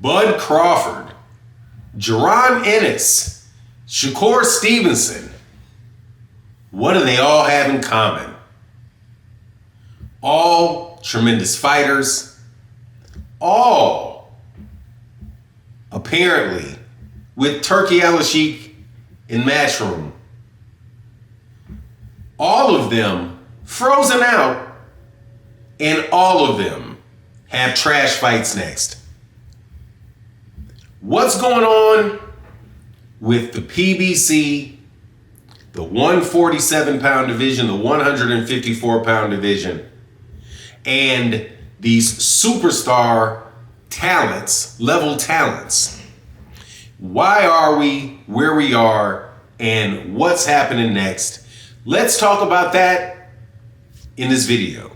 Bud Crawford, Jarron Ennis, Shakur Stevenson. What do they all have in common? All tremendous fighters, all apparently with Turkey Al-Sheikh in Matchroom. All of them frozen out, and all of them have trash fights next. What's going on with the PBC, the 147-pound division, the 154-pound division, and these superstar talents, level talents? Why are we where we are, and what's happening next? Let's talk about that in this video.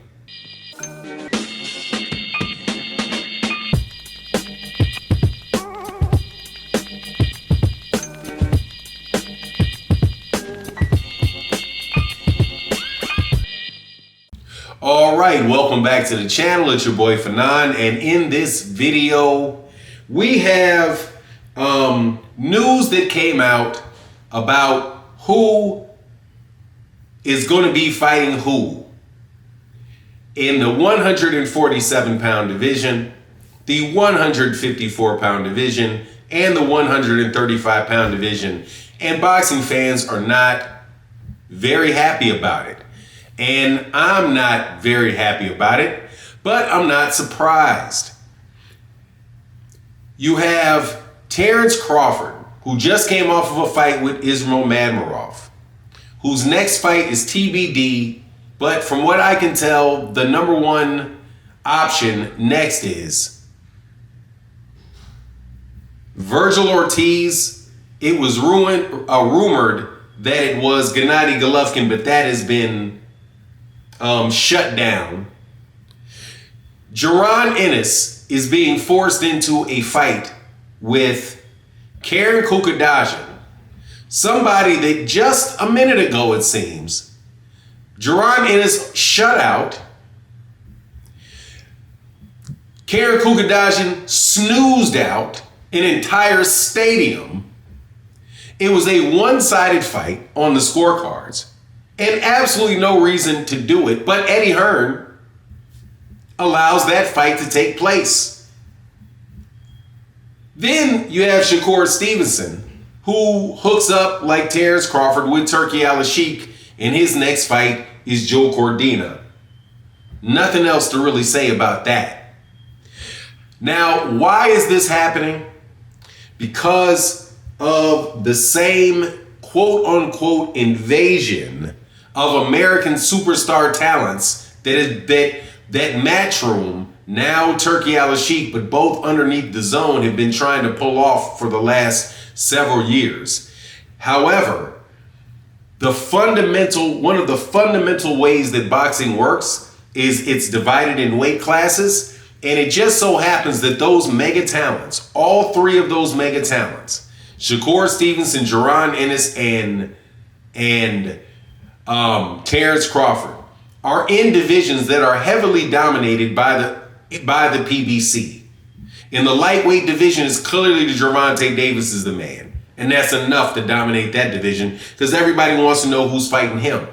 All right, welcome back to the channel. It's your boy Fanon, and in this video, we have news that came out about who is going to be fighting who in the 147-pound division, the 154-pound division, and the 135-pound division. And boxing fans are not very happy about it. And I'm not very happy about it, but I'm not surprised. You have Terence Crawford, who just came off of a fight with Ismail Madmarov, whose next fight is TBD, but from what I can tell, the number one option next is Virgil Ortiz. It was rumored that it was Gennady Golovkin, but that has been shut down. Jarron Ennis is being forced into a fight with Karen Kukadjian, somebody that just a minute ago, it seems, Jarron Ennis shut out. Karen Kukadjian snoozed out an entire stadium. It was a one-sided fight on the scorecards, and absolutely no reason to do it, but Eddie Hearn allows that fight to take place. Then you have Shakur Stevenson, who hooks up like Terence Crawford with Turkey Al-Sheikh, and his next fight is Joe Cordina. Nothing else to really say about that. Now, why is this happening? Because of the same quote-unquote invasion of American superstar talents that Matchroom, now Turkey Al-Sheikh, but both underneath the zone, have been trying to pull off for the last several years. However, one of the fundamental ways that boxing works is it's divided in weight classes, and it just so happens that those mega talents, all three of those mega talents, Shakur Stevenson, Jarron Ennis, and Terence Crawford, are in divisions that are heavily dominated by the PBC. In the lightweight division, it's clearly Gervonta Davis is the man, and that's enough to dominate that division because everybody wants to know who's fighting him.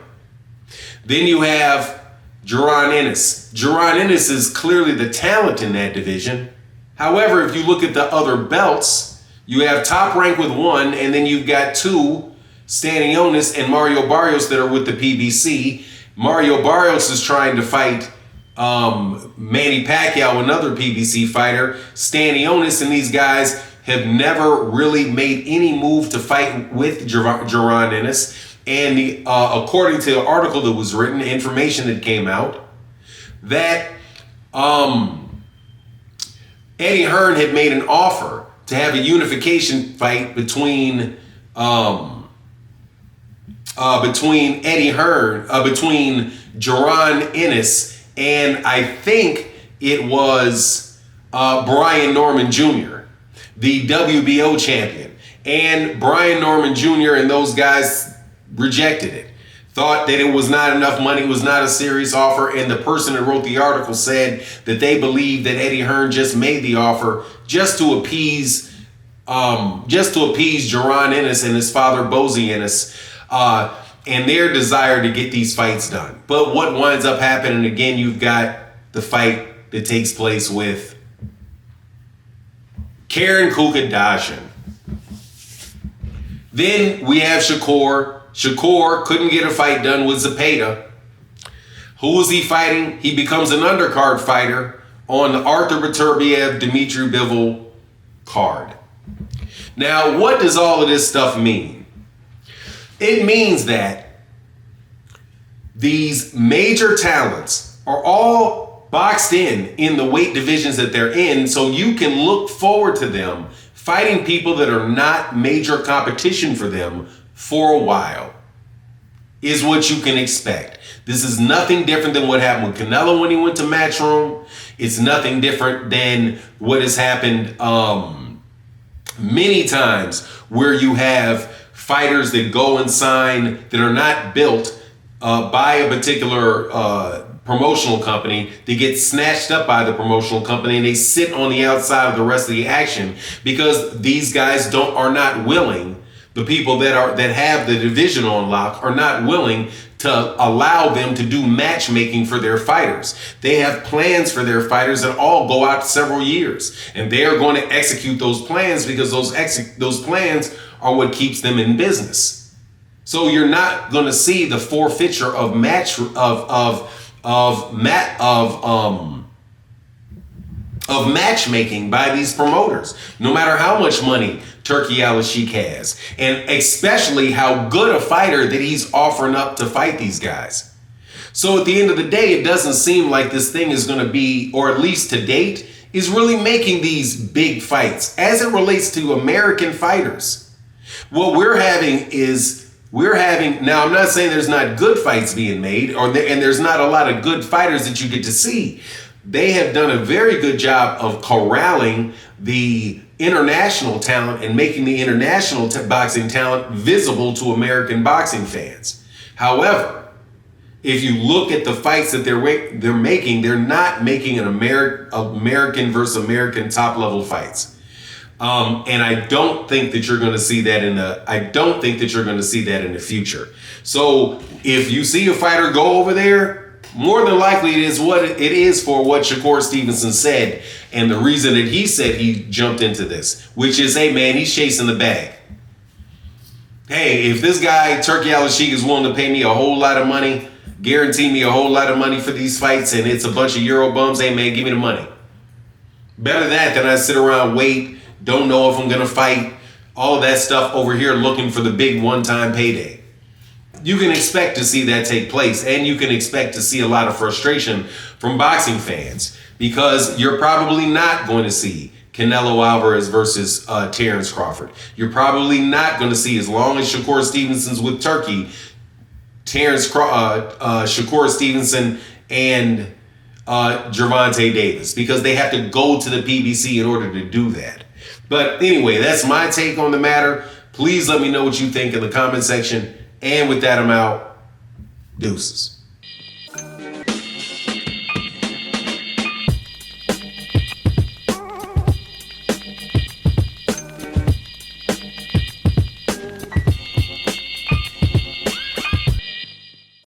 Then you have Jarron Ennis. Jarron Ennis is clearly the talent in that division. However, if you look at the other belts, you have Top Rank with one, and then you've got two, Stanionis and Mario Barrios, that are with the PBC. Mario Barrios is trying to fight Manny Pacquiao, another PBC fighter. Stanionis and these guys have never really made any move to fight with Jarron Ennis. And according to the article that was written, information that came out, that Eddie Hearn had made an offer to have a unification fight between Jarron Ennis and I think it was Brian Norman Jr., the WBO champion. And Brian Norman Jr. and those guys rejected it. thought that it was not enough money, was not a serious offer, and the person that wrote the article said that they believe that Eddie Hearn just made the offer just to appease Jarron Ennis and his father Bozy Ennis, and their desire to get these fights done. But what winds up happening again? You've got the fight that takes place with Karen Kukadashian. Then we have Shakur. Shakur couldn't get a fight done with Zepeda. Who was he fighting? He becomes an undercard fighter on the Arthur Beterbiev-Dmitry Bivol card. Now, what does all of this stuff mean? It means that these major talents are all boxed in the weight divisions that they're in, so you can look forward to them fighting people that are not major competition for them for a while, is what you can expect. This is nothing different than what happened with Canelo when he went to Matchroom. It's nothing different than what has happened many times where you have fighters that go and sign that are not built by a particular promotional company. They get snatched up by the promotional company and they sit on the outside of the rest of the action because these guys are not willing. The people that have the division on lock are not willing to allow them to do matchmaking for their fighters. They have plans for their fighters that all go out several years, and they are going to execute those plans because those plans are what keeps them in business. So you're not going to see the forfeiture of matchmaking by these promoters, no matter how much money Turki Al-Sheikh has, and especially how good a fighter that he's offering up to fight these guys. So at the end of the day, it doesn't seem like this thing is going to be, or at least to date, is really making these big fights as it relates to American fighters. What we're having, now I'm not saying there's not good fights being made, and there's not a lot of good fighters that you get to see. They have done a very good job of corralling the international talent and making the international boxing talent visible to American boxing fans. However, if you look at the fights that they're making, they're not making an American versus American top level fights. And I don't think that you're going to see that in the future. So if you see a fighter go over there, more than likely it is for what Shakur Stevenson said, and the reason that he said he jumped into this, which is, hey man, he's chasing the bag. Hey, if this guy Turki Al-Sheikh is willing to pay me a whole lot of money, guarantee me a whole lot of money for these fights, and it's a bunch of Euro bums, hey man, give me the money. Better that than I sit around, wait, don't know if I'm gonna fight, all of that stuff over here looking for the big one-time payday. You can expect to see that take place, and you can expect to see a lot of frustration from boxing fans because you're probably not going to see Canelo Alvarez versus Terence Crawford. You're probably not going to see, as long as Shakur Stevenson's with Turkey, Shakur Stevenson and Gervonta Davis, because they have to go to the PBC in order to do that. But anyway, that's my take on the matter. Please let me know what you think in the comment section. And with that, I'm out. Deuces.